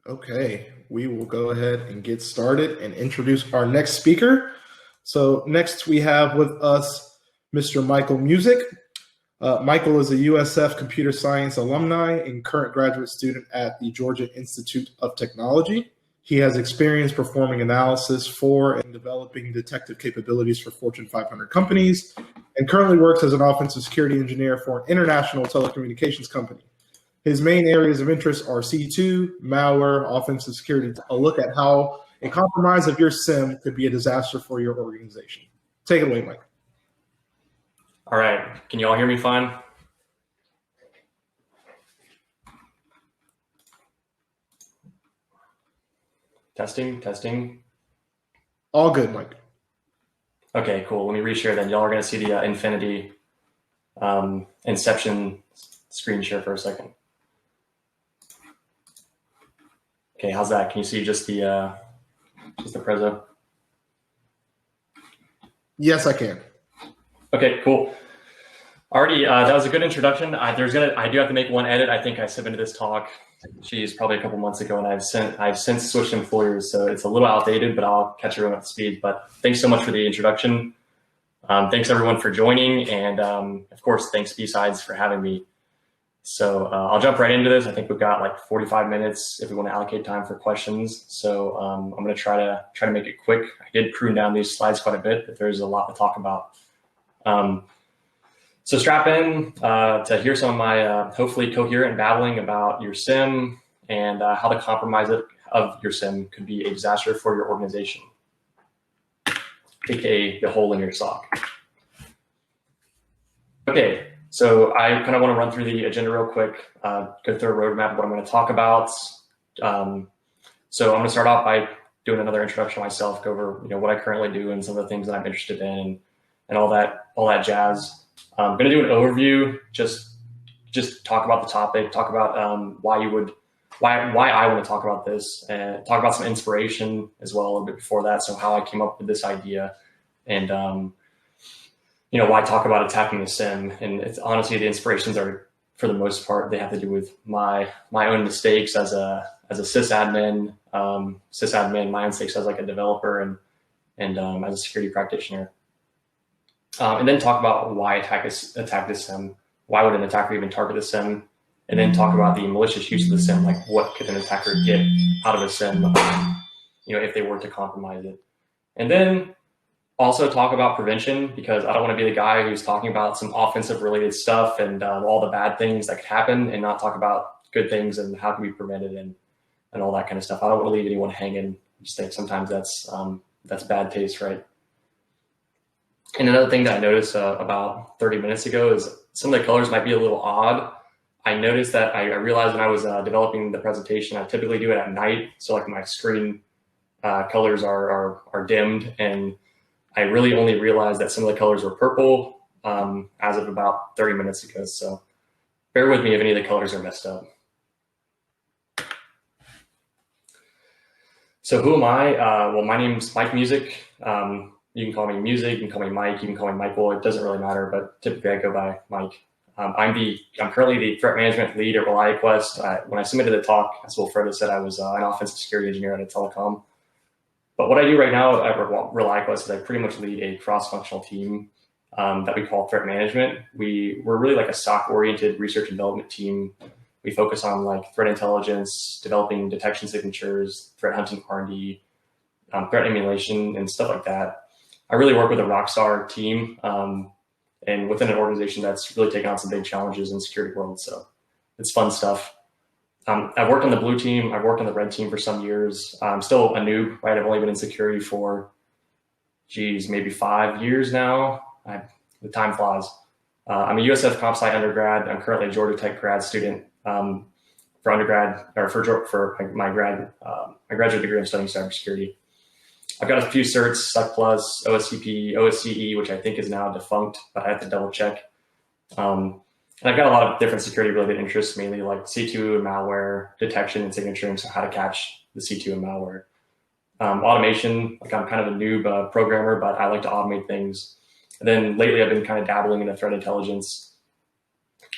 Okay, we will go ahead and get started and introduce our next speaker. So next we have with us Mr. Michael Music. Michael is a USF computer science alumni and current graduate student at the Georgia Institute of Technology. He has experience performing analysis for and developing detective capabilities for Fortune 500 companies, and currently works as an offensive security engineer for an international telecommunications company. His main areas of interest are C2, malware, offensive security, a look at how a compromise of your SIEM could be a disaster for your organization. Take it away, Mike. All right, can you all hear me fine? Testing. All good, Mike. Okay, cool. Let me reshare then. Y'all are gonna see the Infinity Inception screen share for a second. Okay, how's that? Can you see just the Prezzo? Yes, I can. Okay, cool. Already, that was a good introduction. I do have to make one edit. I think I submitted this talk, geez, probably a couple months ago, and I've since switched employers, so it's a little outdated, but I'll catch everyone up to speed. But thanks so much for the introduction. Thanks everyone for joining, and of course, thanks BSides for having me. So I'll jump right into this. I think we've got like 45 minutes if we want to allocate time for questions. So I'm going to try to make it quick. I did prune down these slides quite a bit, but there's a lot to talk about. So strap in to hear some of my hopefully coherent babbling about your SIEM and how the compromise of your SIEM could be a disaster for your organization, aka the hole in your SOC. Okay. So I kind of want to run through the agenda real quick, go through a roadmap of what I'm going to talk about. So I'm going to start off by doing another introduction of myself, go over what I currently do and some of the things that I'm interested in and all that jazz. I'm going to do an overview, just talk about the topic, talk about why I want to talk about this, and talk about some inspiration as well a little bit before that. So how I came up with this idea and why talk about attacking the SIEM? And it's honestly, the inspirations are, for the most part, they have to do with my own mistakes as a sysadmin, my own mistakes as like a developer and as a security practitioner. And then talk about why attack the SIEM. Why would an attacker even target the SIEM? And then talk about the malicious use of the SIEM, like what could an attacker get out of a SIEM, if they were to compromise it. And then also talk about prevention, because I don't want to be the guy who's talking about some offensive related stuff and all the bad things that could happen and not talk about good things and how can we prevent it and all that kind of stuff. I don't want to leave anyone hanging. I just think sometimes that's bad taste, right? And another thing that I noticed about 30 minutes ago is some of the colors might be a little odd. I noticed that I realized when I was developing the presentation, I typically do it at night. So like my screen colors are dimmed, and I really only realized that some of the colors were purple as of about 30 minutes ago. So bear with me if any of the colors are messed up. So who am I? Well, my name's Mike Music. You can call me Music, you can call me Mike, you can call me Michael. It doesn't really matter, but typically I go by Mike. I'm currently the threat management lead at ReliQuest. When I submitted the talk, as Will Further said, I was an offensive security engineer at a telecom. But what I do right now at ReliQuest is I pretty much lead a cross-functional team that we call threat management. We're really like a SOC-oriented research and development team. We focus on like threat intelligence, developing detection signatures, threat hunting R&D, threat emulation, and stuff like that. I really work with a rock star team and within an organization that's really taken on some big challenges in the security world. So it's fun stuff. I've worked on the blue team. I've worked on the red team for some years. I'm still a noob, right? I've only been in security for, maybe 5 years now. The time flies. I'm a USF comp sci undergrad. I'm currently a Georgia Tech grad student for undergrad, or for my graduate degree. I'm studying cybersecurity. I've got a few certs: SUC Plus, OSCP, OSCE, which I think is now defunct, but I have to double check. And I've got a lot of different security related interests, mainly like C2 and malware detection and signature, so how to catch the C2 and malware. Automation, like I'm kind of a noob programmer, but I like to automate things. And then lately I've been kind of dabbling into threat intelligence.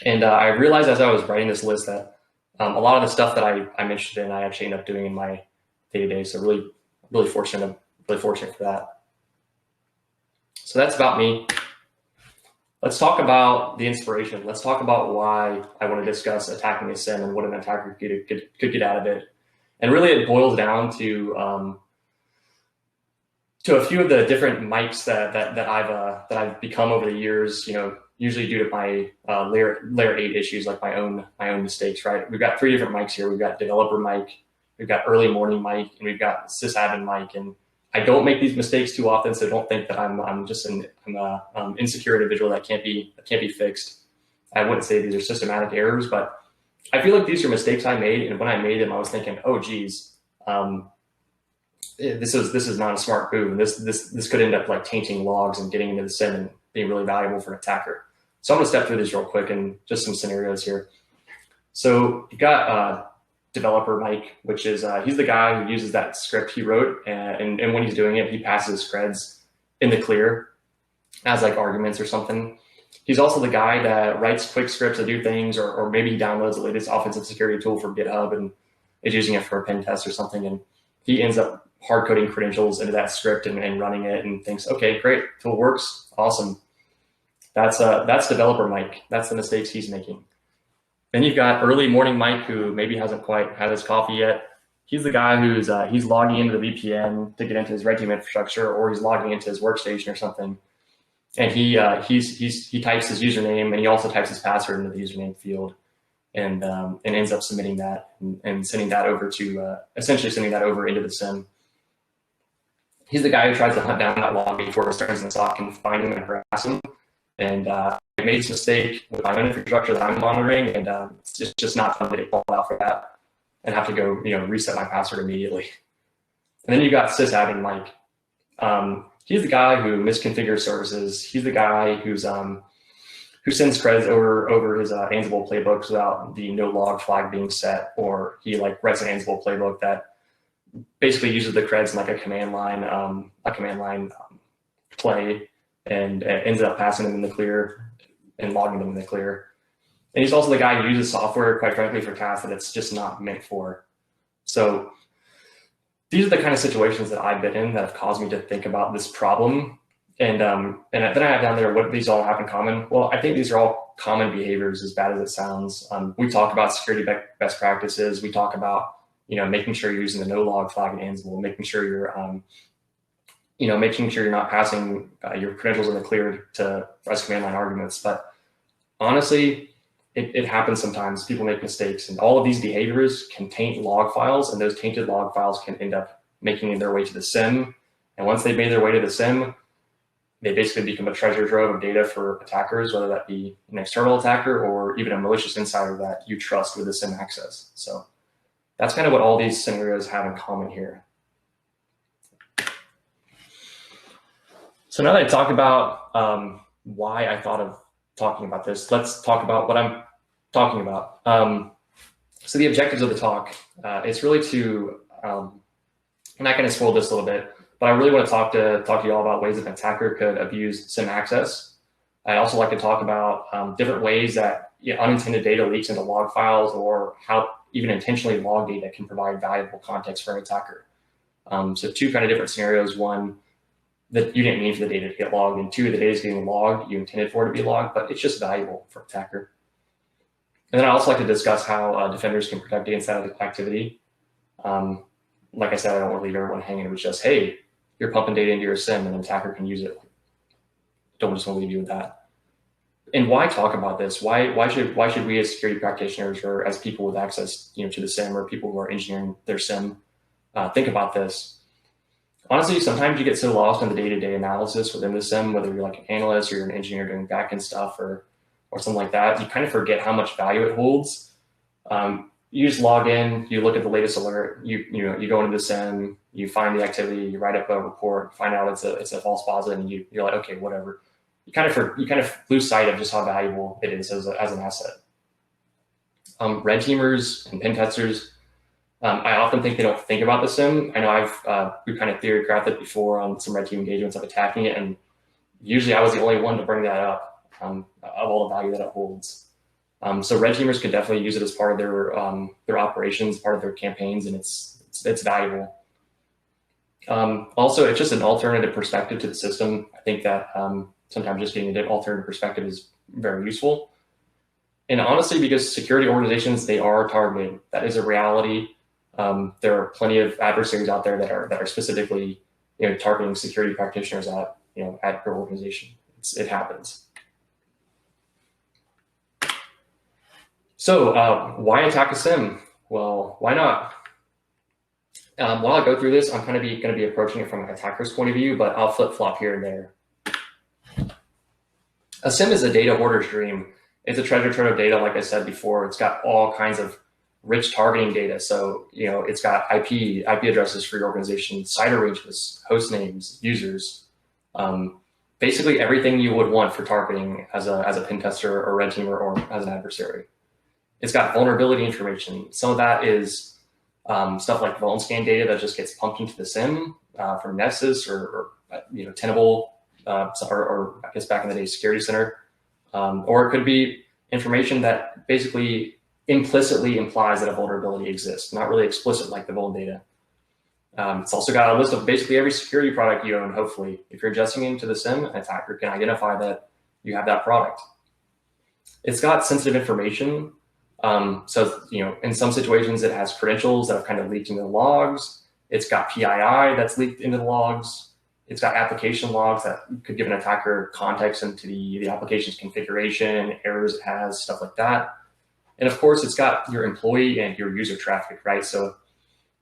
And I realized as I was writing this list that A lot of the stuff that I'm interested in, I actually end up doing in my day-to-day. So really fortunate for that. So that's about me. Let's talk about the inspiration. Let's talk about why I want to discuss attacking a SIEM and what an attacker could get out of it. And really, it boils down to a few of the different mics that I've become over the years. Usually due to my layer 8 issues, like my own mistakes. Right? We've got 3 different mics here. We've got developer mic, we've got early morning mic, and we've got sysadmin mic. And I don't make these mistakes too often, so don't think that I'm just an insecure individual that can't be fixed. I wouldn't say these are systematic errors, but I feel like these are mistakes I made, and when I made them, I was thinking, oh geez, this is not a smart move, and this could end up like tainting logs and getting into the SIEM and being really valuable for an attacker. So I'm going to step through these real quick and just some scenarios here. So you got developer Mike, which is he's the guy who uses that script he wrote, and when he's doing it, he passes his creds in the clear as like arguments or something. He's also the guy that writes quick scripts that do things, or maybe he downloads the latest offensive security tool from GitHub and is using it for a pen test or something, and he ends up hard coding credentials into that script and running it and thinks, okay, great, tool works, awesome. That's developer Mike. That's the mistakes he's making. Then you've got early morning Mike, who maybe hasn't quite had his coffee yet. He's the guy who's he's logging into the VPN to get into his red team infrastructure, or he's logging into his workstation or something. And he types his username, and he also types his password into the username field, and ends up submitting that and sending that over to essentially sending that over into the SIEM. He's the guy who tries to hunt down that log before it starts in the SOC and find him and harass him. And I made this mistake with my own infrastructure that I'm monitoring, and it's just not fun to get called out for that and have to go reset my password immediately. And then you got sysadmin Mike. He's the guy who misconfigures services. He's the guy who sends creds over his Ansible playbooks without the no log flag being set, or he like writes an Ansible playbook that basically uses the creds in like a command line play, and ends up passing them in the clear and logging them in the clear. And he's also the guy who uses software, quite frankly, for tasks that it's just not meant for. So these are the kind of situations that I've been in that have caused me to think about this problem. And then I have down there, what these all have in common? Well, I think these are all common behaviors, as bad as it sounds. We talk about security best practices. We talk about making sure you're using the no log flag in Ansible, making sure you're making sure you're not passing your credentials in the clear to REST command line arguments. But honestly, it happens sometimes. People make mistakes, and all of these behaviors can taint log files, and those tainted log files can end up making their way to the SIEM. And once they've made their way to the SIEM, they basically become a treasure trove of data for attackers, whether that be an external attacker or even a malicious insider that you trust with the SIEM access. So that's kind of what all these scenarios have in common here. So now that I talked about why I thought of talking about this, let's talk about what I'm talking about. So the objectives of the talk, it's really to, I'm not going to spoil this a little bit, but I really want to talk to you all about ways that an attacker could abuse SIEM access. I'd also like to talk about different ways that unintended data leaks into log files, or how even intentionally log data can provide valuable context for an attacker. So 2 kind of different scenarios. One, that you didn't mean for the data to get logged, and 2, the data is getting logged, you intended for it to be logged, but it's just valuable for an attacker. And then I also like to discuss how defenders can protect against that activity. Like I said, I don't want to leave everyone hanging with just, hey, you're pumping data into your SIEM and an attacker can use it. Don't just want to leave you with that. And why talk about this? Why should we as security practitioners, or as people with access to the SIEM, or people who are engineering their SIEM, think about this? Honestly, sometimes you get so lost in the day-to-day analysis within the SIEM, whether you're like an analyst or you're an engineer doing backend stuff or something like that, you kind of forget how much value it holds. You just log in, you look at the latest alert, you go into the SIEM, you find the activity, you write up a report, find out it's a false positive, and you're like, okay, whatever. You kind of lose sight of just how valuable it is as an asset. Red teamers and pen testers, I often think they don't think about the SIEM. I know we've kind of theory crafted it before on some red team engagements of attacking it, and usually I was the only one to bring that up of all the value that it holds. So red teamers could definitely use it as part of their operations, part of their campaigns, and it's valuable. Also, it's just an alternative perspective to the system. I think that sometimes just getting an alternative perspective is very useful. And honestly, because security organizations, they are targeted. That is a reality. There are plenty of adversaries out there that are specifically, targeting security practitioners at your organization. It happens. So why attack a SIEM? Well, why not? While I go through this, I'm going to be approaching it from an attacker's point of view, but I'll flip-flop here and there. A SIEM is a data hoarder's dream. It's a treasure trove of data, like I said before. It's got all kinds of rich targeting data. So, it's got IP addresses for your organization, site arrangements, host names, users, basically everything you would want for targeting as a pen tester or red teamer or as an adversary. It's got vulnerability information. Some of that is stuff like vuln_scan data that just gets pumped into the SIEM from Nessus or Tenable, or I guess back in the day, Security Center. Or it could be information that basically implicitly implies that a vulnerability exists, not really explicit like the vuln data. It's also got a list of basically every security product you own, hopefully. If you're ingesting into the SIEM, an attacker can identify that you have that product. It's got sensitive information. So, in some situations, it has credentials that have kind of leaked into the logs. It's got PII that's leaked into the logs. It's got application logs that could give an attacker context into the application's configuration, errors it has, stuff like that. And of course, it's got your employee and your user traffic, right? So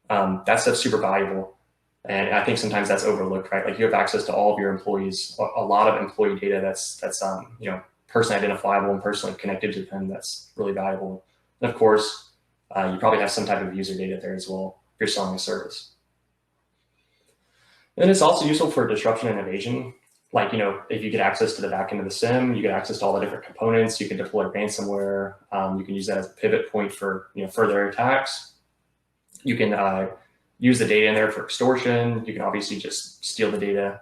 that stuff's super valuable. And I think sometimes that's overlooked, right? Like you have access to all of your employees, a lot of employee data that's personally identifiable and personally connected to them. That's really valuable. And of course, you probably have some type of user data there as well if you're selling a service. And it's also useful for disruption and evasion. Like, if you get access to the back end of the SIEM, you get access to all the different components, you can deploy ransomware, you can use that as a pivot point for further attacks. You can use the data in there for extortion. You can obviously just steal the data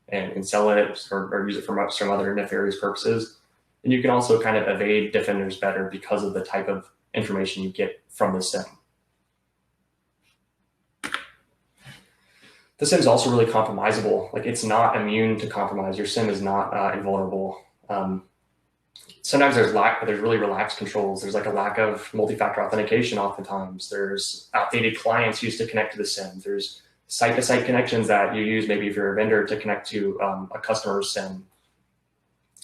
and sell it or use it for some other nefarious purposes. And you can also kind of evade defenders better because of the type of information you get from the SIEM. The SIEM is also really compromisable. Like it's not immune to compromise. Your SIEM is not invulnerable. Sometimes there's really relaxed controls. There's like a lack of multi-factor authentication oftentimes. There's outdated clients used to connect to the SIEM. There's site-to-site connections that you use maybe if you're a vendor to connect to a customer's SIEM.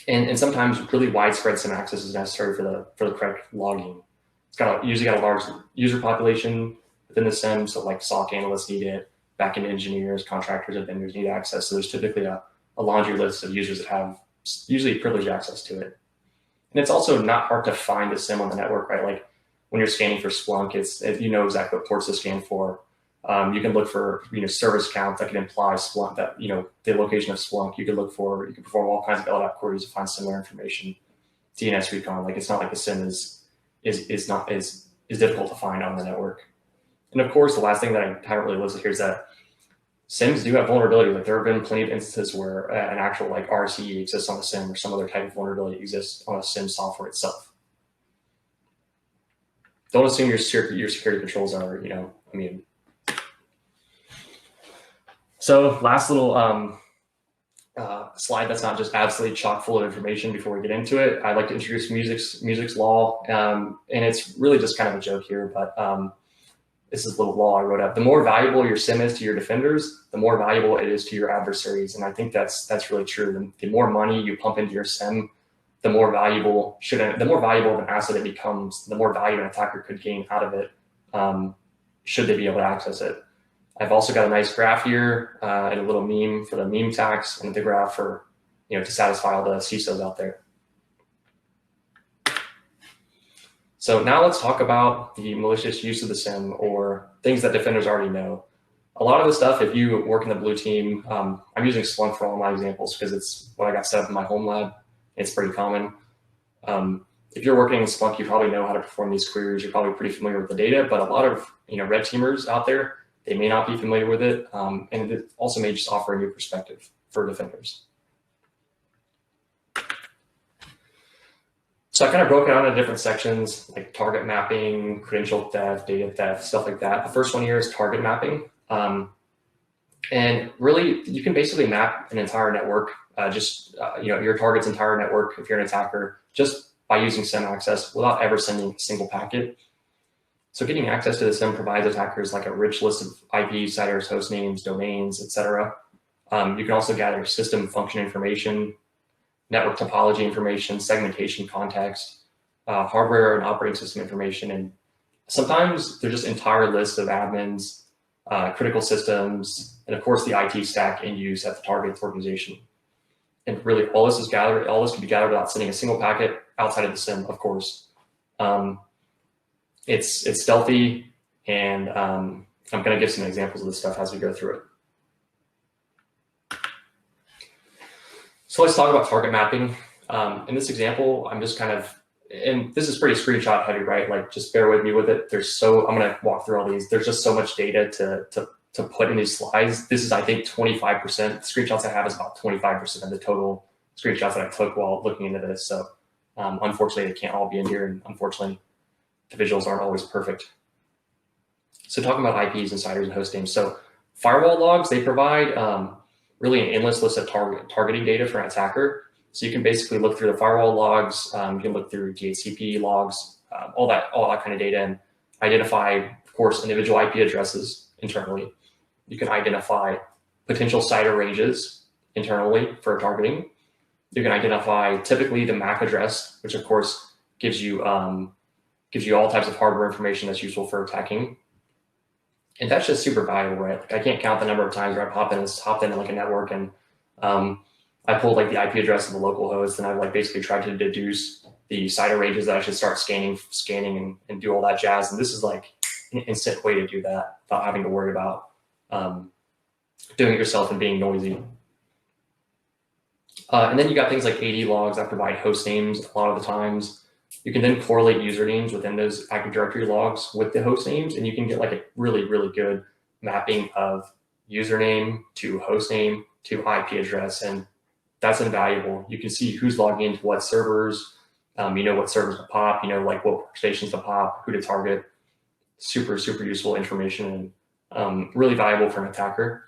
And sometimes really widespread SIEM access is necessary for the correct logging. It's usually got a large user population within the SIEM, so like SOC analysts need it, backend engineers, contractors, and vendors need access. So there's typically a laundry list of users that have usually privileged access to it. And it's also not hard to find the SIEM on the network, right? Like when you're scanning for Splunk, you know exactly what ports to scan for. You can look for service counts that can imply Splunk, that the location of Splunk. You can perform all kinds of LDAP queries to find similar information. DNS recon, like it's not like the SIEM is difficult to find on the network. And of course, the last thing that I haven't really listed here is that SIEMs do have vulnerability. Like there have been plenty of instances where an actual like RCE exists on a SIEM or some other type of vulnerability exists on a SIEM software itself. Don't assume your security controls are immune. So last little slide that's not just absolutely chock full of information before we get into it. I'd like to introduce Music's law, and it's really just kind of a joke here, but this is a little law I wrote up. The more valuable your SIEM is to your defenders, the more valuable it is to your adversaries. And I think that's really true. The more money you pump into your SIEM, the more valuable of an asset it becomes, the more value an attacker could gain out of it, should they be able to access it. I've also got a nice graph here and a little meme for the meme tax and the graph for, to satisfy all the CISOs out there. So now let's talk about the malicious use of the SIEM or things that defenders already know. A lot of the stuff, if you work in the blue team, I'm using Splunk for all my examples because it's what I got set up in my home lab. It's pretty common. If you're working in Splunk, you probably know how to perform these queries. You're probably pretty familiar with the data, but a lot of red teamers out there, they may not be familiar with it. And it also may just offer a new perspective for defenders. So I kind of broke it down into different sections, like target mapping, credential theft, data theft, stuff like that. The first one here is target mapping. And really, you can basically map an entire network, your target's entire network, if you're an attacker, just by using SIEM access without ever sending a single packet. So getting access to the SIEM provides attackers like a rich list of IP, CIDRs, host names, domains, etc. You can also gather system function information, network topology information, segmentation context, hardware and operating system information, and sometimes they're just entire lists of admins, critical systems, and of course the IT stack in use at the target organization. And really, all this can be gathered without sending a single packet outside of the SIEM, of course. It's stealthy, and I'm going to give some examples of this stuff as we go through it. So let's talk about target mapping. In this example, I'm just kind of, and this is pretty screenshot heavy, right? Like, just bear with me with it. I'm going to walk through all these. There's just so much data to put in these slides. This is, I think, 25%. The screenshots I have is about 25% of the total screenshots that I took while looking into this. So unfortunately, they can't all be in here, and unfortunately, the visuals aren't always perfect. So talking about IPs and CIDRs and host names. So firewall logs, they provide really an endless list of targeting data for an attacker. So you can basically look through the firewall logs, you can look through DHCP logs, all that kind of data, and identify, of course, individual IP addresses internally. You can identify potential CIDR ranges internally for targeting. You can identify typically the MAC address, which of course gives you all types of hardware information that's useful for attacking. And that's just super valuable, right? Like, I can't count the number of times where I've hopped in like a network and I pulled like the IP address of the local host, and I've like basically tried to deduce the CIDR ranges that I should start scanning and do all that jazz. And this is like an instant way to do that without having to worry about doing it yourself and being noisy. And then you got things like AD logs that provide host names a lot of the times. You can then correlate usernames within those Active Directory logs with the host names, and you can get like a really, really good mapping of username to host name to IP address, and that's invaluable. You can see who's logging into what servers, you know what servers to pop, you know like what workstations to pop, who to target. Super, super useful information, and really valuable for an attacker.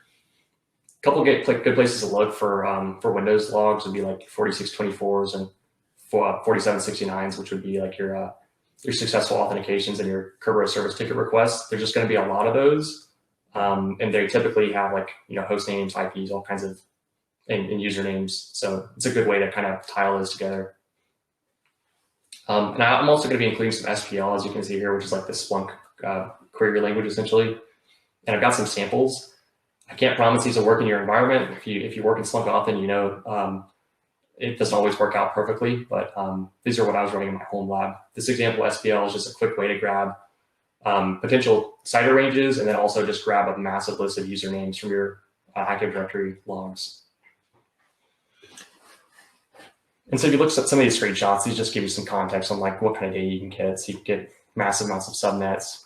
A couple good places to look for Windows logs would be like 4624s and 4769s, which would be like your successful authentications and your Kerberos service ticket requests. There's just going to be a lot of those, and they typically have like host names, IPs, all kinds of and usernames. So it's a good way to kind of tile those together. And I'm also going to be including some SPL, as you can see here, which is like the Splunk query language essentially. And I've got some samples. I can't promise these will work in your environment. If you work in Splunk often, it doesn't always work out perfectly, but these are what I was running in my home lab. This example SPL is just a quick way to grab potential CIDR ranges, and then also just grab a massive list of usernames from your Active Directory logs. And so if you look at some of these screenshots, these just give you some context on like what kind of data you can get. So you can get massive amounts of subnets,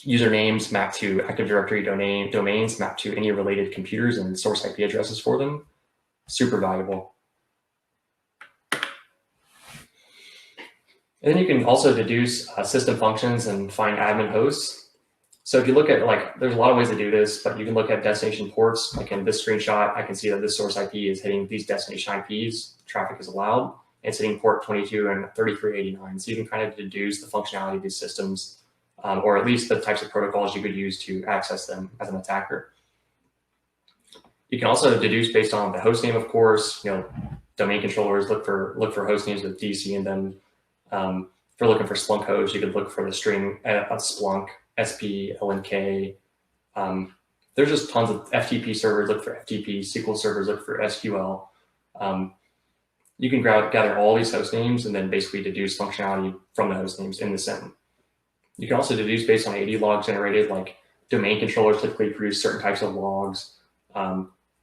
usernames mapped to Active Directory domains mapped to any related computers and source IP addresses for them. Super valuable. And then you can also deduce system functions and find admin hosts. So if you look at there's a lot of ways to do this, but you can look at destination ports. Like in this screenshot, I can see that this source IP is hitting these destination IPs. Traffic is allowed. It's hitting port 22 and 3389. So you can kind of deduce the functionality of these systems, or at least the types of protocols you could use to access them as an attacker. You can also deduce based on the host name, of course. Domain controllers look for host names with DC in them. If you're looking for Splunk hosts, you could look for the string of Splunk, SP, LNK. There's just tons of FTP servers, look for FTP, SQL servers, look for SQL. You can gather all these host names and then basically deduce functionality from the host names in the SIEM. You can also deduce based on AD logs generated, like domain controllers typically produce certain types of logs.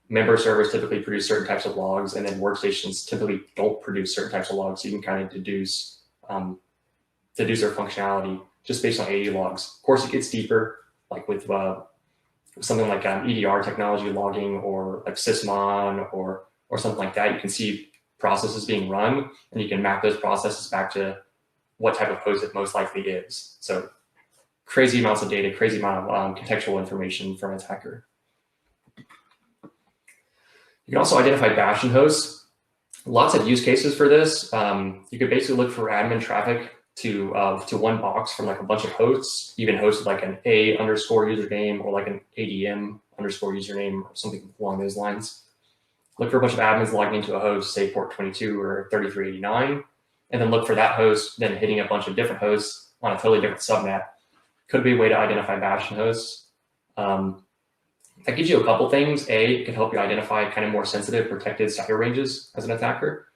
Member servers typically produce certain types of logs, and then workstations typically don't produce certain types of logs. So you can kind of deduce their functionality just based on AD logs. Of course, it gets deeper, like with something like EDR technology logging, or like sysmon or something like that. You can see processes being run, and you can map those processes back to what type of host it most likely is. So crazy amounts of data, crazy amount of contextual information from an attacker. You can also identify bastion hosts. Lots of use cases for this. You could basically look for admin traffic to one box from like a bunch of hosts, even hosted like an A underscore username or like an ADM underscore username or something along those lines. Look for a bunch of admins logging into a host, say port 22 or 3389, and then look for that host, then hitting a bunch of different hosts on a totally different subnet. Could be a way to identify bastion hosts. That gives you a couple things. A, it can help you identify kind of more sensitive, protected sector ranges as an attacker.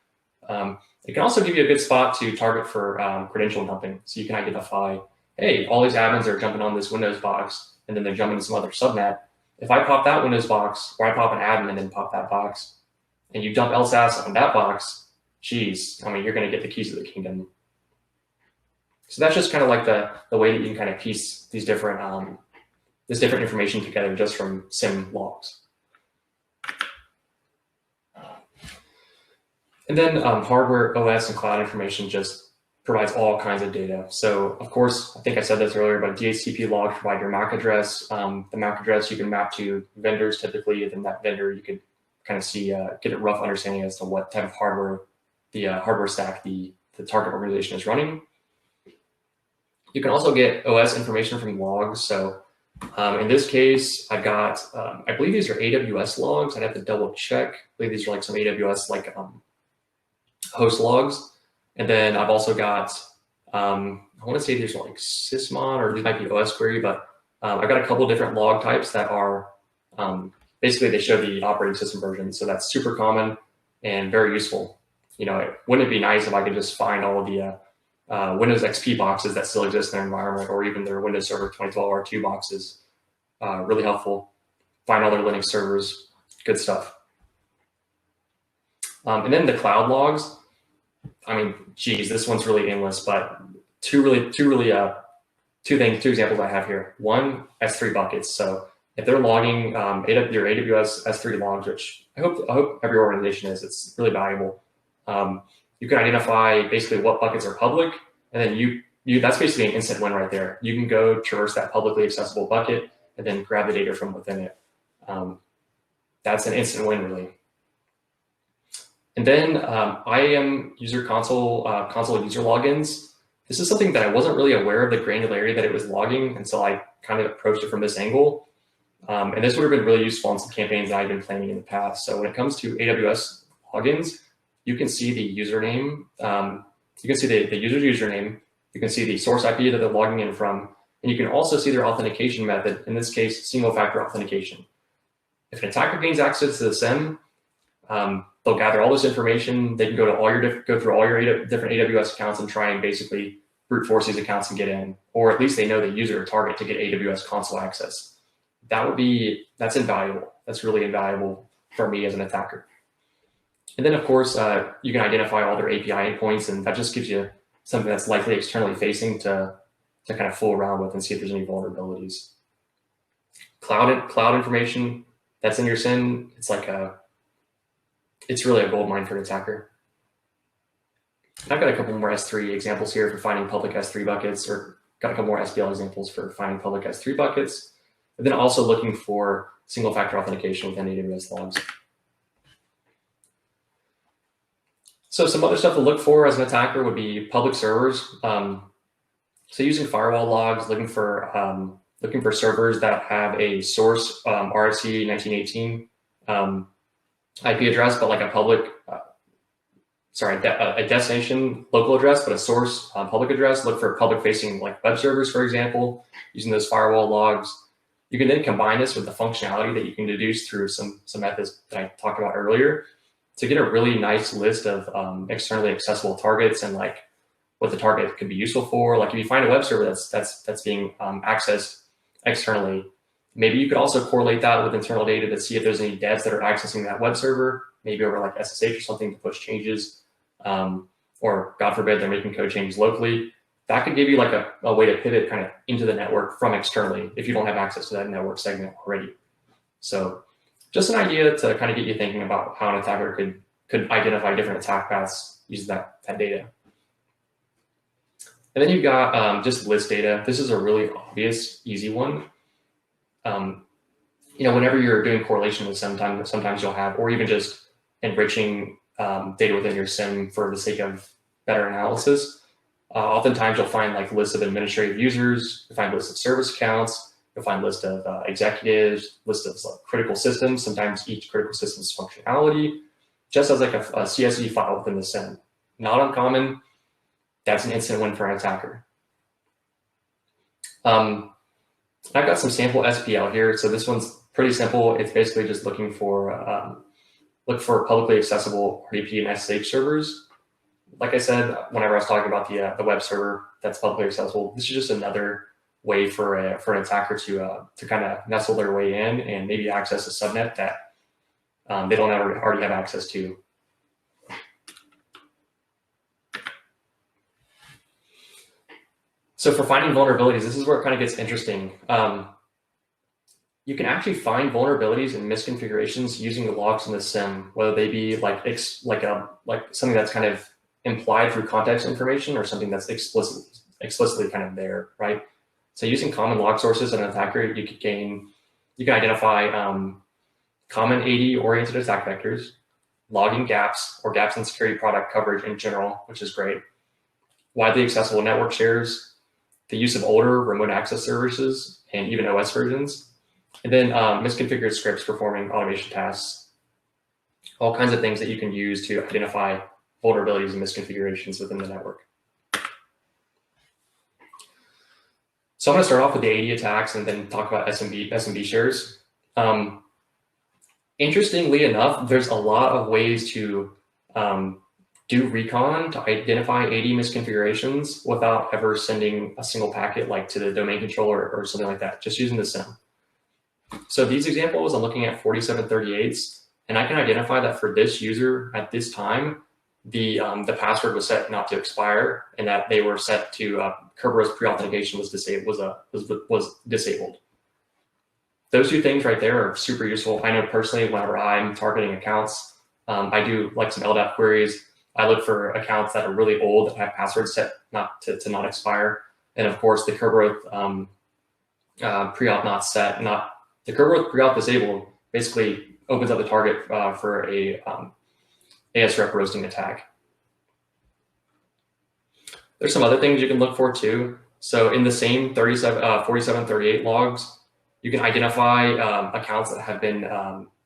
It can also give you a good spot to target for credential dumping. So you can identify, hey, all these admins are jumping on this Windows box, and then they're jumping to some other subnet. If I pop that Windows box, or I pop an admin and then pop that box, and you dump LSAS on that box, geez, I mean, you're going to get the keys of the kingdom. So that's just kind of like the way that you can kind of piece these different this different information together just from SIEM logs. And then hardware, OS, and cloud information just provides all kinds of data. So of course, I think I said this earlier, but DHCP logs provide your MAC address. The MAC address you can map to vendors typically, and then that vendor you could kind of see, get a rough understanding as to what type of hardware, the hardware stack the target organization is running. You can also get OS information from logs. So in this case, I've got, I believe these are AWS logs. I'd have to double check. I believe these are like some AWS like host logs. And then I've also got, I want to say these are like sysmon, or these might be OS query, but I've got a couple different log types that are, basically they show the operating system version. So that's super common and very useful. You know, wouldn't it be nice if I could just find all of the Windows XP boxes that still exist in their environment, or even their Windows Server 2012 R2 boxes? Really helpful. Find all their Linux servers, good stuff. And then the cloud logs. I mean, geez, this one's really endless, but two examples I have here. One, S3 buckets. So if they're logging your AWS S3 logs, which I hope every organization is, it's really valuable. You can identify basically what buckets are public, and then that's basically an instant win right there. You can go traverse that publicly accessible bucket and then grab the data from within it. That's an instant win, really. And then IAM user console user logins. This is something that I wasn't really aware of the granularity that it was logging until I kind of approached it from this angle. And this would have been really useful in some campaigns that I've been planning in the past. So when it comes to AWS logins, you can see the username, you can see the user's username, you can see the source IP that they're logging in from, and you can also see their authentication method, in this case, single-factor authentication. If an attacker gains access to the SIEM, they'll gather all this information. They can go through all your different AWS accounts and try and basically brute force these accounts and get in, or at least they know the user or target to get AWS console access. That's invaluable. That's really invaluable for me as an attacker. And then, of course, you can identify all their API endpoints, and that just gives you something that's likely externally facing to kind of fool around with and see if there's any vulnerabilities. Cloud information that's in your SIEM, it's really a gold mine for an attacker. And I've got a couple more S3 examples here for finding public S3 buckets, or got a couple more SPL examples for finding public S3 buckets, and then also looking for single-factor authentication within AWS logs. So some other stuff to look for as an attacker would be public servers. So using firewall logs, looking for servers that have a source RFC 1918 IP address, but like a public, a destination local address, but a source public address. Look for public-facing like web servers, for example, using those firewall logs. You can then combine this with the functionality that you can deduce through some methods that I talked about earlier to get a really nice list of externally accessible targets and like what the target could be useful for. Like if you find a web server that's being accessed externally, maybe you could also correlate that with internal data to see if there's any devs that are accessing that web server, maybe over like SSH or something to push changes, or God forbid they're making code changes locally. That could give you like a way to pivot kind of into the network from externally if you don't have access to that network segment already. So just an idea to kind of get you thinking about how an attacker could identify different attack paths using that data. And then you've got just list data. This is a really obvious, easy one. Whenever you're doing correlation with sometimes you'll have, or even just enriching data within your SIEM for the sake of better analysis. Oftentimes you'll find like lists of administrative users, you'll find lists of service accounts, you'll find lists of executives, lists of like, critical systems, sometimes each critical system's functionality, just as like a CSV file within the SIEM. Not uncommon. That's an instant win for an attacker. I've got some sample SPL here. So this one's pretty simple. It's basically just looking for publicly accessible RDP and SSH servers. Like I said, whenever I was talking about the web server that's publicly accessible, this is just another way for an attacker to kind of nestle their way in and maybe access a subnet that they don't already have access to. So for finding vulnerabilities, this is where it kind of gets interesting. You can actually find vulnerabilities and misconfigurations using the logs in the SIEM, whether they be like something that's kind of implied through context information or something that's explicitly kind of there, right? So using common log sources as an attacker, you can identify common AD-oriented attack vectors, logging gaps or gaps in security product coverage in general, which is great, widely accessible network shares, the use of older remote access services and even OS versions, and then misconfigured scripts performing automation tasks, all kinds of things that you can use to identify vulnerabilities and misconfigurations within the network. So I'm going to start off with the AD attacks and then talk about SMB shares. Interestingly enough, there's a lot of ways to do recon to identify AD misconfigurations without ever sending a single packet like to the domain controller or something like that, just using the SIEM. So these examples, I'm looking at 4738s, and I can identify that for this user at this time, the password was set not to expire, and that they were set to Kerberos pre-authentication was disabled. Those two things right there are super useful. I know personally, whenever I'm targeting accounts, I do like some LDAP queries. I look for accounts that are really old that have passwords set not to not expire, and of course the Kerberos pre-auth not set, the Kerberos pre-auth disabled basically opens up the target for a ASREP roasting attack. There's some other things you can look for too. So in the same 4738 logs, you can identify accounts that have been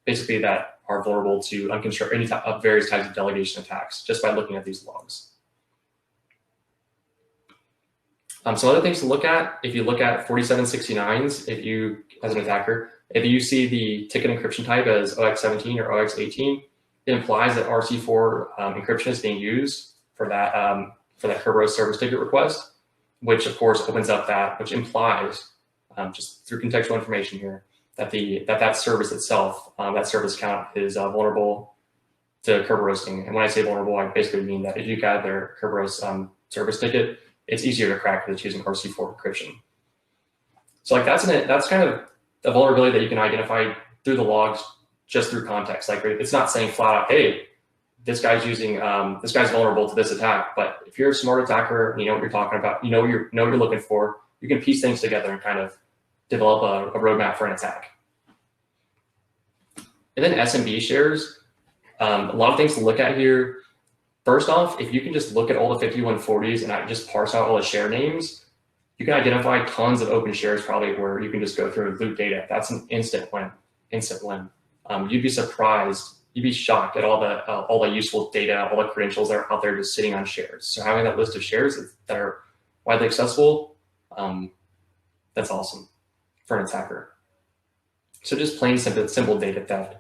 basically that are vulnerable to various types of delegation attacks just by looking at these logs. Some other things to look at, if you look at 4769s, as an attacker, if you see the ticket encryption type as OX17 or OX18, it implies that RC4 encryption is being used for that Kerberos service ticket request, which of course opens up which implies, just through contextual information here, that that service itself, that service account is vulnerable to Kerberosing. And when I say vulnerable, I basically mean that if you got their Kerberos service ticket, it's easier to crack because it's using RC4 encryption. So like that's kind of a vulnerability that you can identify through the logs just through context. Like it's not saying flat out, hey, this guy's vulnerable to this attack. But if you're a smart attacker, you know what you're talking about, you know what you're looking for, you can piece things together and kind of develop a roadmap for an attack. And then SMB shares, a lot of things to look at here. First off, if you can just look at all the 5140s and just parse out all the share names, you can identify tons of open shares probably where you can just go through and loot data. That's an instant win. You'd be surprised, you'd be shocked at all the useful data, all the credentials that are out there just sitting on shares. So having that list of shares that are widely accessible, that's awesome for an attacker. So just plain simple data theft.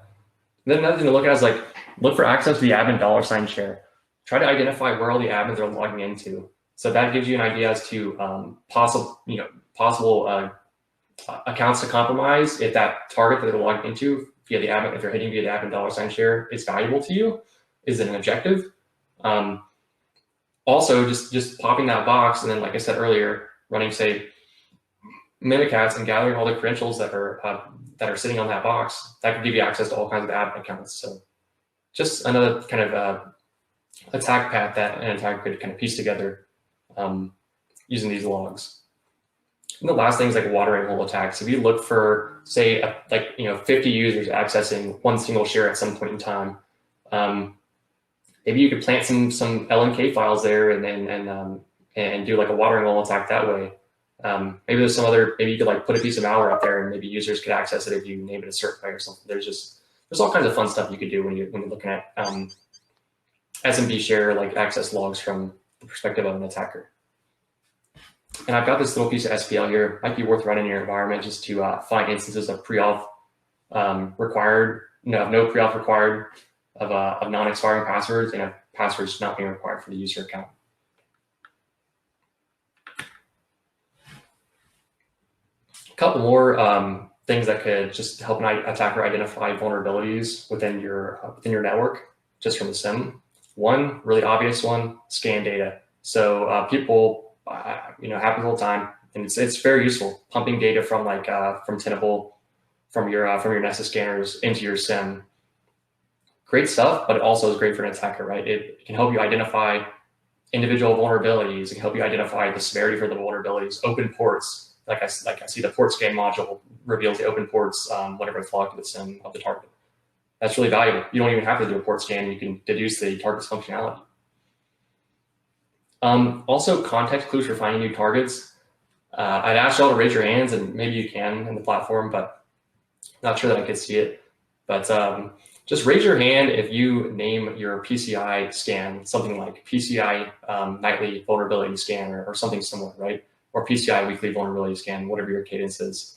And then another thing to look at is look for access to the admin $ share. Try to identify where all the admins are logging into. So that gives you an idea as to possible accounts to compromise if that target that they're logging into via the admin, if they're hitting via the admin $ share, is valuable to you, is it an objective? Also, just popping that box and then, like I said earlier, running say Mimikatz and gathering all the credentials that are sitting on that box, that could give you access to all kinds of admin accounts. So just another kind of attack path that an attacker could kind of piece together using these logs. And the last thing is like watering hole attacks. If you look for, say, 50 users accessing one single share at some point in time, maybe you could plant some LNK files there and do like a watering hole attack that way. Maybe there's maybe you could like put a piece of malware up there and maybe users could access it if you name it a certain way or something. There's all kinds of fun stuff you could do when you're looking at SMB share like access logs from the perspective of an attacker. And I've got this little piece of SPL here. Might be worth running in your environment just to find instances of pre-auth required, no pre-auth required of non-expiring passwords and of passwords not being required for the user account. A couple more things that could just help an attacker identify vulnerabilities within your network, just from the SIEM. One really obvious one: scan data. So people, happens all the time, and it's very useful pumping data from from Tenable, from your Nessus scanners into your SIEM. Great stuff, but it also is great for an attacker, right? It can help you identify individual vulnerabilities. It can help you identify the severity for the vulnerabilities, open ports. Like I see the port scan module reveals the open ports whenever it's logged to the SIEM of the target. That's really valuable. You don't even have to do a port scan. You can deduce the target's functionality. Also, context clues for finding new targets. I'd ask y'all to raise your hands, and maybe you can in the platform, but not sure that I could see it. But just raise your hand if you name your PCI scan something like PCI nightly vulnerability scan or something similar, right? Or PCI weekly vulnerability scan, whatever your cadence is.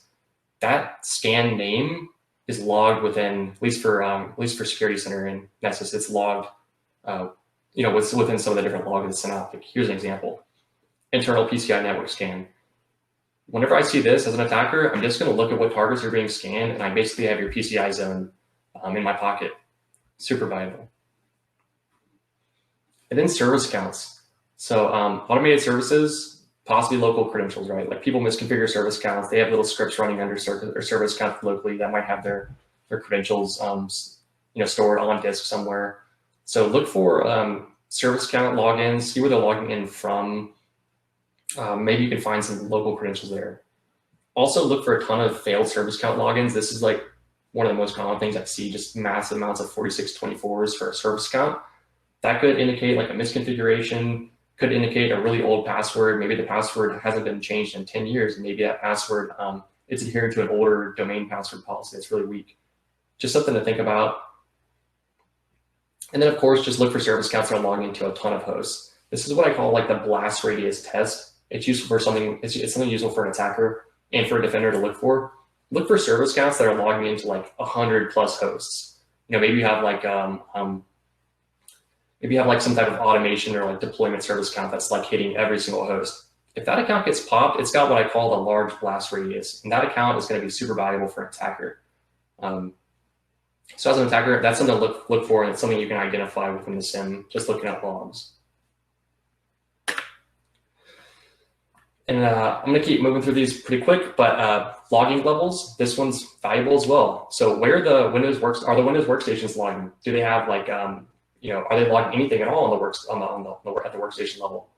That scan name is logged within, at least for Security Center in Nessus, it's logged. Within some of the different logs that's sent out. Like, here's an example: internal PCI network scan. Whenever I see this as an attacker, I'm just going to look at what targets are being scanned, and I basically have your PCI zone in my pocket. Super valuable. And then service accounts. So automated services, possibly local credentials, right? Like people misconfigure service accounts. They have little scripts running under service accounts locally that might have their credentials stored on disk somewhere. So look for service account logins, see where they're logging in from. Maybe you can find some local credentials there. Also look for a ton of failed service account logins. This is like one of the most common things I see, just massive amounts of 4624s for a service account. That could indicate like a misconfiguration, could indicate a really old password. Maybe the password hasn't been changed in 10 years. And maybe that password, it's adhering to an older domain password policy that's really weak. Just something to think about. And then, of course, just look for service accounts that are logging into a ton of hosts. This is what I call like the blast radius test. It's useful for something. It's something useful for an attacker and for a defender to look for. Look for service accounts that are logging into like 100 plus hosts. Maybe you have like some type of automation or like deployment service account that's like hitting every single host. If that account gets popped, it's got what I call the large blast radius, and that account is going to be super valuable for an attacker. So as an attacker, that's something to look for, and it's something you can identify within the SIEM, just looking at logs. And I'm going to keep moving through these pretty quick, but logging levels, this one's valuable as well. So where the Windows are the Windows workstations logging? Do they have like, are they logging anything at all at the workstation level?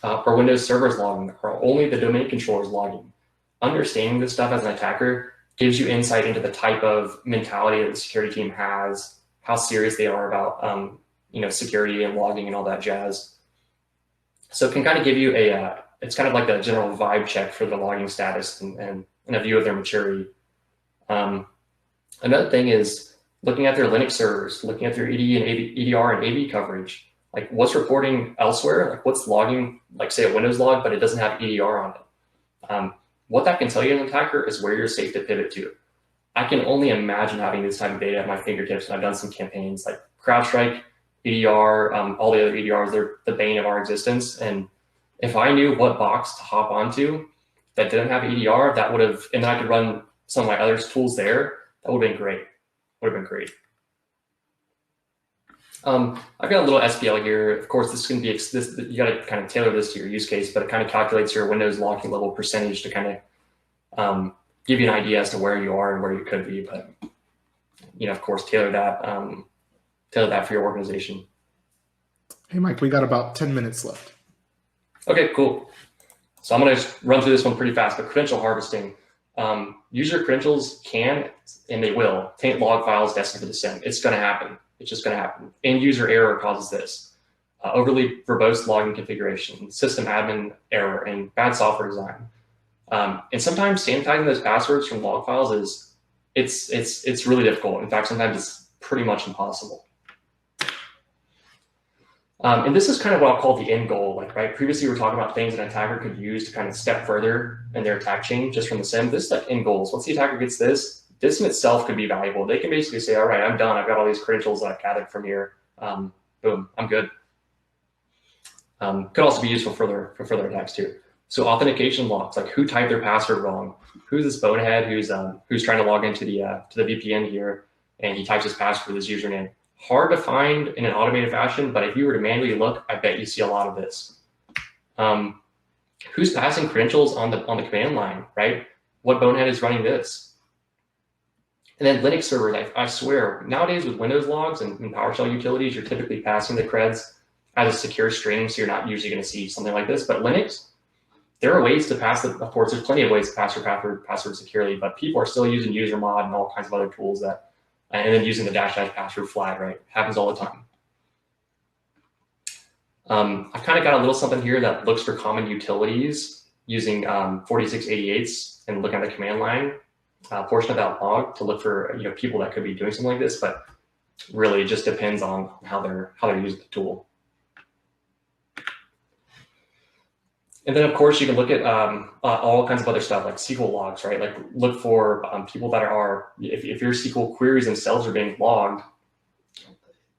Are Windows servers logging? Are only the domain controllers logging? Understanding this stuff as an attacker gives you insight into the type of mentality that the security team has, how serious they are about security and logging and all that jazz. So it can kind of give you it's kind of like a general vibe check for the logging status and a view of their maturity. Another thing is looking at their Linux servers, looking at their EDR and AV coverage, like what's reporting elsewhere, like what's logging, like say a Windows log, but it doesn't have EDR on it. What that can tell you as an attacker is where you're safe to pivot to. I can only imagine having this type of data at my fingertips, and I've done some campaigns like CrowdStrike, EDR, all the other EDRs, they're the bane of our existence. And if I knew what box to hop onto that didn't have EDR, that would have, and then I could run some of my other tools there, that would have been great. I've got a little SPL here. Of course, this can be, you got to kind of tailor this to your use case, but it kind of calculates your Windows logging level percentage to kind of give you an idea as to where you are and where you could be. But, of course, tailor that tailor that for your organization. Hey, Mike, we got about 10 minutes left. Okay, cool. So I'm going to just run through this one pretty fast, but credential harvesting. User credentials can, and they will, taint log files destined for the SIEM. It's going to happen. It's just going to happen. End user error causes this. Overly verbose logging configuration, system admin error, and bad software design. And sometimes sanitizing those passwords from log files it's really difficult. In fact, sometimes it's pretty much impossible. And this is kind of what I'll call the end goal. Like, right, previously we were talking about things an attacker could use to kind of step further in their attack chain just from the SIEM. This is like end goals. Once the attacker gets this in itself could be valuable. They can basically say, all right, I'm done. I've got all these credentials that I've gathered from here. Boom, I'm good. Could also be useful for further attacks too. So authentication logs, like who typed their password wrong, who's this bonehead who's trying to log into the VPN here, and he types his password with his username. Hard to find in an automated fashion, but if you were to manually look, I bet you see a lot of this. Who's passing credentials on the command line, right? What bonehead is running this? And then Linux servers, I swear, nowadays with Windows logs and PowerShell utilities, you're typically passing the creds as a secure string, so you're not usually going to see something like this. But Linux, there are ways to pass it. Of course, there's plenty of ways to pass your password securely, but people are still using usermod and all kinds of other tools that, and then using the -- password flag, right? Happens all the time. I've kind of got a little something here that looks for common utilities using 4688s and looking at the command line portion of that log to look for people that could be doing something like this, but really it just depends on how they're using the tool. And then, of course, you can look at all kinds of other stuff like SQL logs, right? Like look for people that are, if your SQL queries themselves are being logged,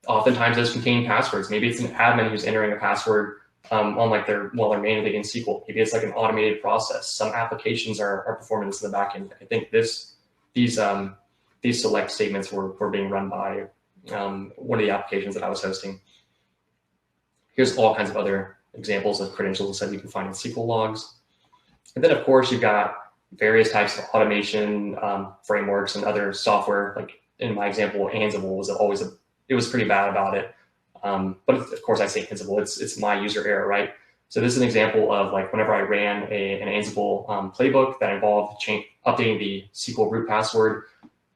oftentimes those contain passwords. Maybe it's an admin who's entering a password on like while they're manually in SQL. Maybe it's like an automated process. Some applications are performing this in the back end. I think these select statements were being run by one of the applications that I was hosting. Here's all kinds of other examples of credentials that you can find in SQL logs. And then, of course, you've got various types of automation frameworks and other software. Like in my example, Ansible was pretty bad about it. But of course, I say Ansible, it's my user error, right? So this is an example of like whenever I ran an Ansible playbook that involved updating the SQL root password.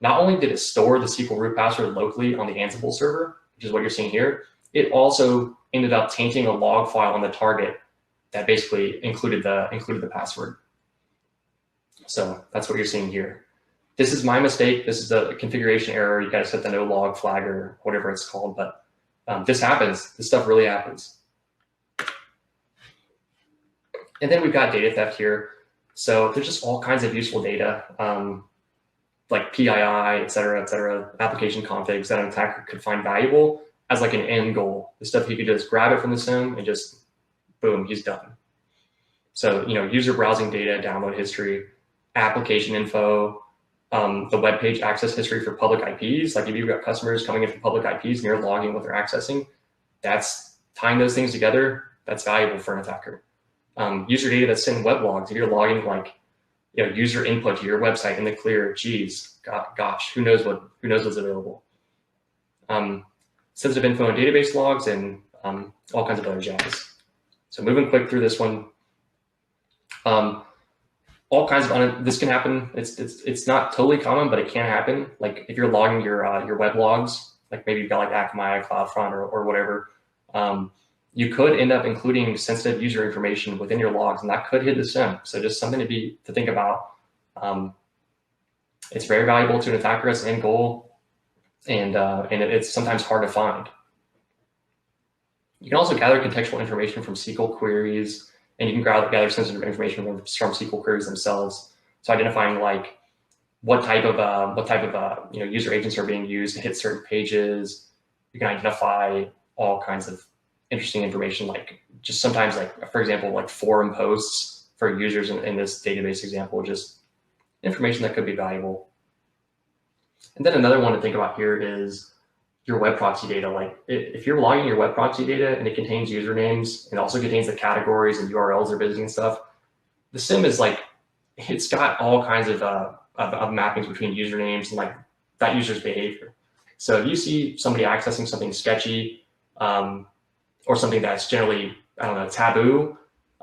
Not only did it store the SQL root password locally on the Ansible server, which is what you're seeing here, it also ended up tainting a log file on the target that basically included the password. So that's what you're seeing here. This is my mistake. This is the configuration error. You got to set the no log flag or whatever it's called. But this happens. This stuff really happens. And then we've got data theft here. So there's just all kinds of useful data, like PII, et cetera, application configs that an attacker could find valuable as like an end goal. The stuff he could just grab it from the SIEM and just, boom, he's done. So, user browsing data, download history, application info, the web page access history for public IPs. Like if you've got customers coming in from public IPs and you're logging what they're accessing, that's tying those things together. That's valuable for an attacker. User data that's in web logs. If you're logging like, user input to your website in the clear, geez, gosh, who knows what's available. Sensitive info and database logs and all kinds of other jazz. So moving quick through this one. All kinds of this can happen. It's not totally common, but it can happen. Like if you're logging your web logs, like maybe you've got like Akamai, CloudFront, or whatever, you could end up including sensitive user information within your logs, and that could hit the SIEM. So just something to think about. It's very valuable to an attacker as an end goal, and it's sometimes hard to find. You can also gather contextual information from SQL queries, and you can gather sensitive information from SQL queries themselves. So identifying like what type of user agents are being used to hit certain pages. You can identify all kinds of interesting information, like just sometimes like, for example, like forum posts for users in this database example, just information that could be valuable. And then another one to think about here is your web proxy data. Like if you're logging your web proxy data and it contains usernames and also contains the categories and URLs they're visiting and stuff, the SIEM is like, it's got all kinds of mappings between usernames and like that user's behavior. So if you see somebody accessing something sketchy or something that's generally, I don't know, taboo,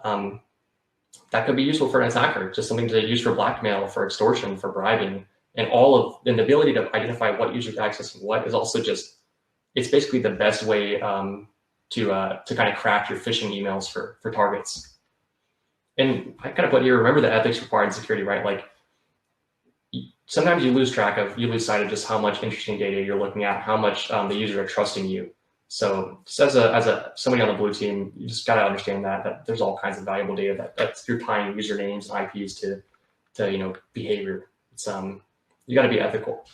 that could be useful for an attacker, just something to use for blackmail, for extortion, for bribing. And the ability to identify what users are accessing what is also just, it's basically the best way to kind of craft your phishing emails for targets. And I kind of put here, remember the ethics required in security, right? Like sometimes you lose sight of just how much interesting data you're looking at, how much the users are trusting you. So just as somebody on the blue team, you just got to understand that there's all kinds of valuable data that you're tying usernames and IPs to behavior. It's you got to be ethical.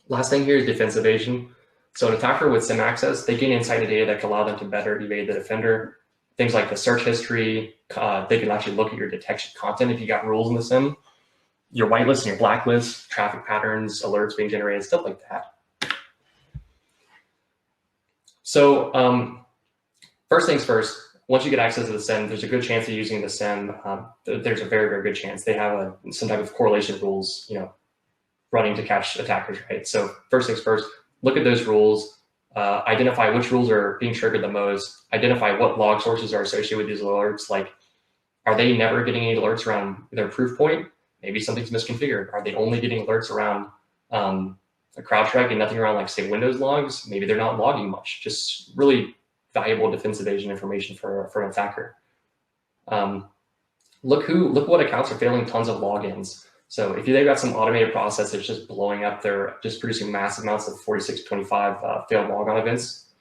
Last thing here is defense evasion. So an attacker with SIEM access, they gain insight into data that can allow them to better evade the defender. Things like the search history, they can actually look at your detection content if you got rules in the SIEM, your whitelist and your blacklist, traffic patterns, alerts being generated, stuff like that. So first things first, once you get access to the SIEM, there's a good chance of using the SIEM. There's a very, very good chance. They have some type of correlation rules, running to catch attackers, right? So first things first, look at those rules, identify which rules are being triggered the most, identify what log sources are associated with these alerts. Like, are they never getting any alerts around their proof point? Maybe something's misconfigured. Are they only getting alerts around a CrowdStrike and nothing around, like, say, Windows logs? Maybe they're not logging much. Just really valuable defense evasion information for an attacker. Look what accounts are failing tons of logins. So if they've got some automated process that's just blowing up, they're just producing massive amounts of 4625 failed logon events.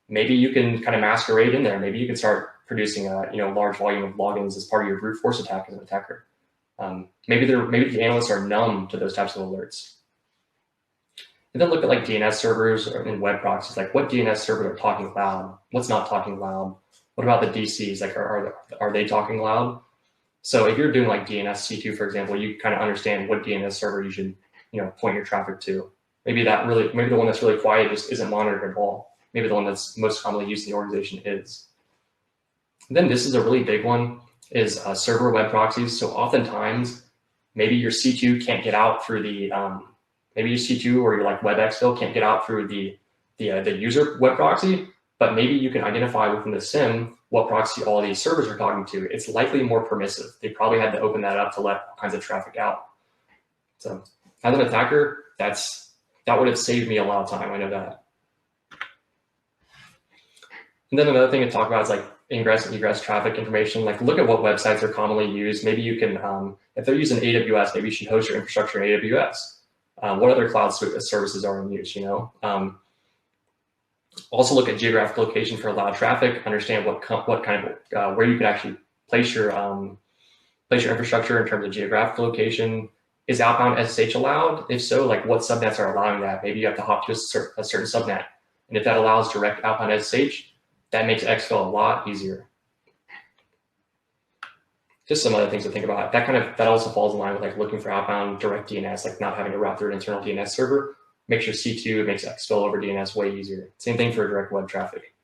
Maybe you can kind of masquerade in there. Maybe you can start producing a large volume of logins as part of your brute force attack as an attacker. Maybe the analysts are numb to those types of alerts. And then look at like DNS servers and web proxies. Like, what DNS servers are talking loud? What's not talking loud? What about the DCs? Like, are they talking loud? So if you're doing like DNS C2, for example, you kind of understand what DNS server you should, point your traffic to. Maybe the one that's really quiet just isn't monitored at all. Maybe the one that's most commonly used in the organization is. And then this is a really big one, is server web proxies. So oftentimes, maybe your C2 can't get out through the, maybe your C2 or your like web exfil can't get out through the user web proxy, but maybe you can identify within the SIEM what proxy all these servers are talking to. It's likely more permissive. They probably had to open that up to let all kinds of traffic out. So as an attacker, that would have saved me a lot of time. I know that. And then another thing to talk about is like ingress and egress traffic information. Like, look at what websites are commonly used. Maybe you can, if they're using AWS, maybe you should host your infrastructure in AWS. What other cloud services are in use, Also look at geographic location for allowed traffic, understand what kind of, where you could actually place your infrastructure in terms of geographic location. Is outbound SSH allowed? If so, like, what subnets are allowing that? Maybe you have to hop to a certain subnet. And if that allows direct outbound SSH, that makes exfil a lot easier. Just some other things to think about. That also falls in line with like looking for outbound direct DNS, like not having to route through an internal DNS server. Makes your C2, it makes exfil over DNS way easier. Same thing for direct web traffic.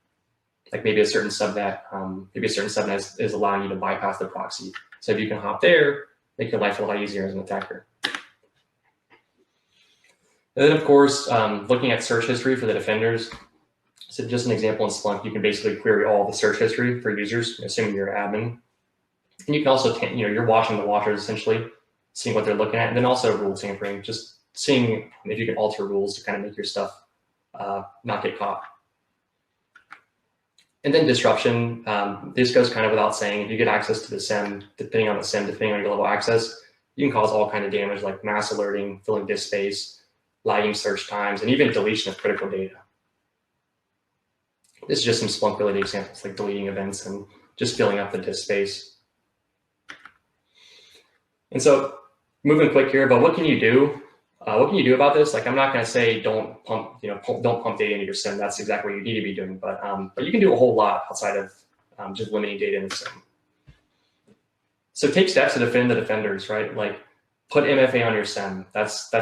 Like maybe a certain subnet, is allowing you to bypass the proxy. So if you can hop there, make your life a lot easier as an attacker. And then of course, looking at search history for the defenders. So just an example in Splunk, you can basically query all the search history for users, assuming you're an admin. And you can also, you're watching the watchers essentially, seeing what they're looking at, and then also rule tampering, just seeing if you can alter rules to kind of make your stuff not get caught. And then disruption, this goes kind of without saying. If you get access to the SIEM, depending on your level of access, you can cause all kinds of damage like mass alerting, filling disk space, lagging search times, and even deletion of critical data. This is just some Splunk-related examples like deleting events and just filling up the disk space. And so moving quick here, but what can you do? What can you do about this? Like, I'm not going to say don't pump data into your SIEM. That's exactly what you need to be doing. But you can do a whole lot outside of just limiting data in the SIEM. So take steps to defend the defenders, right? Like, put MFA on your SIEM. That's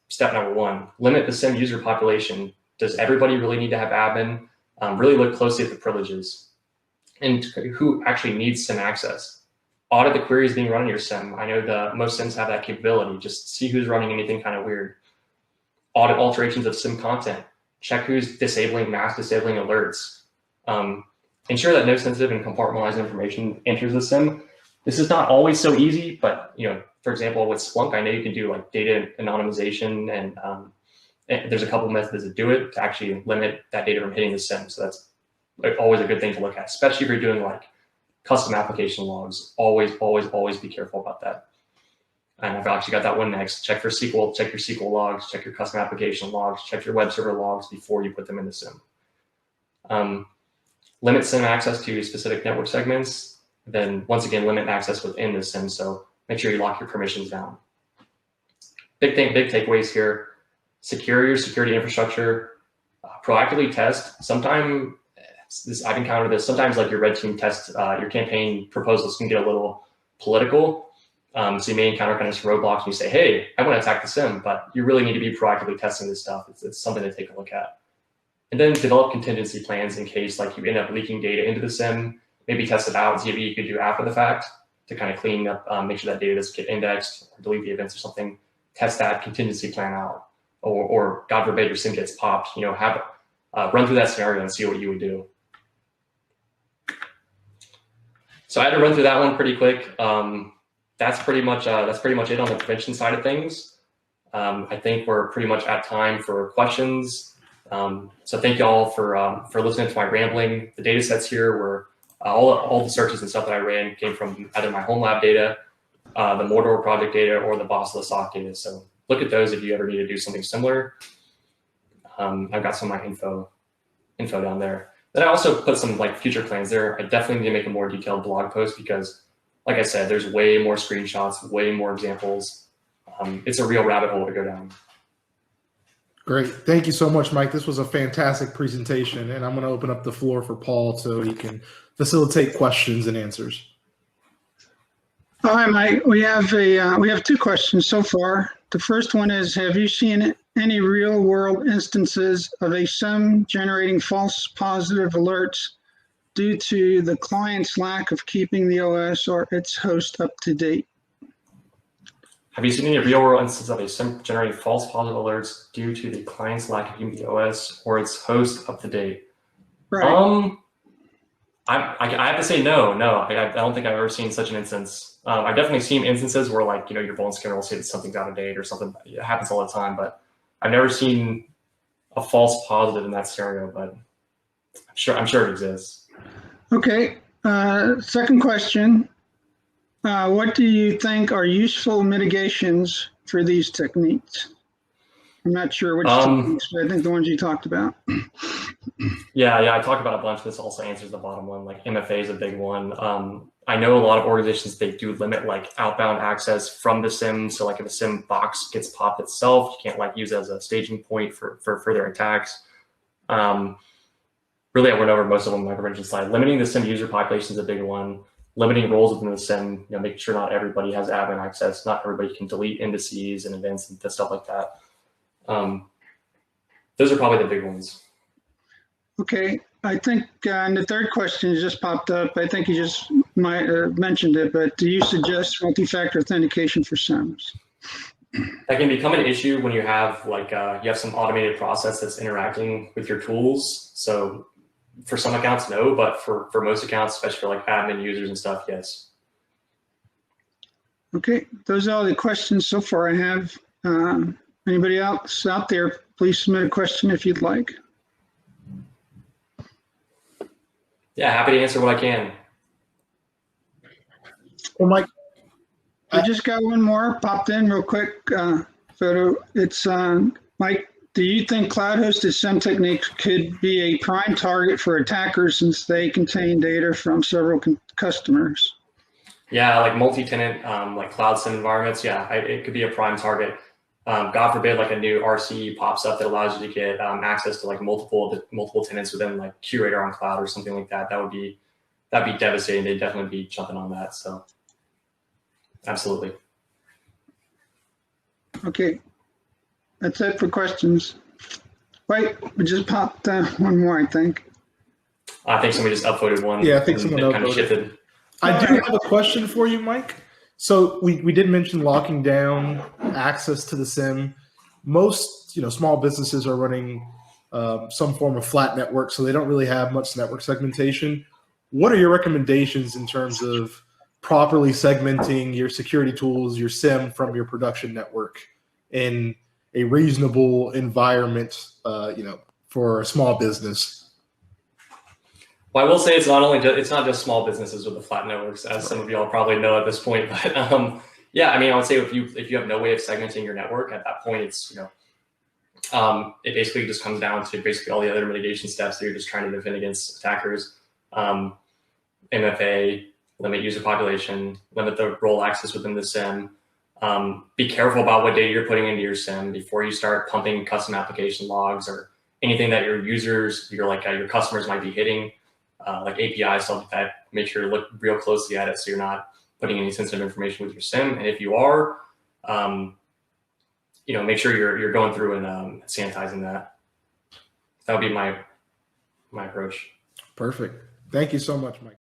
step number one. Limit the SIEM user population. Does everybody really need to have admin? Really look closely at the privileges and who actually needs SIEM access. Audit the queries being run in your SIEM. I know most SIEMs have that capability. Just see who's running anything kind of weird. Audit alterations of SIEM content. Check who's mass disabling alerts. Ensure that no sensitive and compartmentalized information enters the SIEM. This is not always so easy, but for example, with Splunk, I know you can do like data anonymization, and there's a couple methods to do it to actually limit that data from hitting the SIEM. So that's always a good thing to look at, especially if you're doing like custom application logs. Always be careful about that. And I've actually got that one next. Check for SQL, check your SQL logs, check your custom application logs, check your web server logs before you put them in the SIEM. Limit SIEM access to specific network segments. Then once again, limit access within the SIEM. So make sure you lock your permissions down. Big takeaways here. Secure your security infrastructure. Proactively test. Sometimes I've encountered this. Sometimes like your red team test, your campaign proposals can get a little political. So you may encounter kind of roadblocks and you say, hey, I want to attack the SIEM, but you really need to be proactively testing this stuff. It's something to take a look at. And then develop contingency plans in case like you end up leaking data into the SIEM, maybe test it out and see what you could do after the fact to kind of clean up, make sure that data doesn't get indexed or delete the events or something. Test that contingency plan out. Or God forbid your SIEM gets popped, run through that scenario and see what you would do. So I had to run through that one pretty quick. That's pretty much it on the prevention side of things. I think we're pretty much at time for questions. So thank you all for listening to my rambling. The data sets here were all the searches and stuff that I ran came from either my home lab data, the Mordor project data, or the Boss of the SOC data. So look at those if you ever need to do something similar. I've got some of my info down there. Then I also put some like future plans there. I definitely need to make a more detailed blog post because, like I said, there's way more screenshots, way more examples. It's a real rabbit hole to go down. Great. Thank you so much, Mike. This was a fantastic presentation, and I'm going to open up the floor for Paul so he can facilitate questions and answers. Hi, Mike. We have two questions so far. The first one is, have you seen any real world instances of a SIEM generating false positive alerts due to the client's lack of keeping the OS or its host up to date? Have you seen any real world instances of a SIEM generating false positive alerts due to the client's lack of keeping the OS or its host up to date? Right. I have to say no. I don't think I've ever seen such an instance. I've definitely seen instances where like, your vuln scanner will say that something's out of date or something. It happens all the time, but I've never seen a false positive in that scenario, but I'm sure it exists. Okay. Second question. What do you think are useful mitigations for these techniques? I'm not sure which techniques, but I think the ones you talked about. Yeah, I talked about a bunch. This also answers the bottom one. Like MFA is a big one. I know a lot of organizations, they do limit like outbound access from the SIEM. So like if a SIEM box gets popped itself, you can't like use it as a staging point for further attacks. Really, I went over most of them on my prevention slide. Limiting the SIEM user population is a big one. Limiting roles within the SIEM, making sure not everybody has admin access. Not everybody can delete indices and events and stuff like that. Those are probably the big ones. Okay, I think and the third question just popped up. I think you just mentioned it, but do you suggest multi-factor authentication for SIEMs? That can become an issue when you have like you have some automated process that's interacting with your tools. So for some accounts, no, but for most accounts, especially for like admin users and stuff, yes. Okay, those are all the questions so far I have. Anybody else out there, please submit a question if you'd like. Yeah, happy to answer what I can. Well, Mike, I just got one more popped in real quick. Photo. It's Mike. Do you think cloud-hosted SIEM techniques could be a prime target for attackers since they contain data from several customers? Yeah, like multi-tenant, like cloud SIEM environments. Yeah, it could be a prime target. God forbid, like a new RC pops up that allows you to get access to like multiple tenants within like Curator on cloud or something like that. That'd be devastating. They'd definitely be jumping on that. So, absolutely. Okay, that's it for questions. Wait, we just popped one more, I think. I think somebody just upvoted one. Yeah, I think someone kind of shifted. I do have a question for you, Mike. So we did mention locking down access to the SIM. Most small businesses are running some form of flat network, so they don't really have much network segmentation. What are your recommendations in terms of properly segmenting your security tools, your SIM from your production network in a reasonable environment, for a small business? Well, I will say it's not just small businesses with the flat networks, as some of y'all probably know at this point. But yeah, I mean, I would say if you have no way of segmenting your network at that point, it's it basically just comes down to basically all the other mitigation steps that you're just trying to defend against attackers. MFA, limit user population, limit the role access within the SIM. Be careful about what data you're putting into your SIM before you start pumping custom application logs or anything that your users, your customers might be hitting. Like API, stuff like that. Make sure to look real closely at it so you're not putting any sensitive information with your SIM. And if you are, make sure you're going through and sanitizing that. That would be my approach. Perfect. Thank you so much, Mike.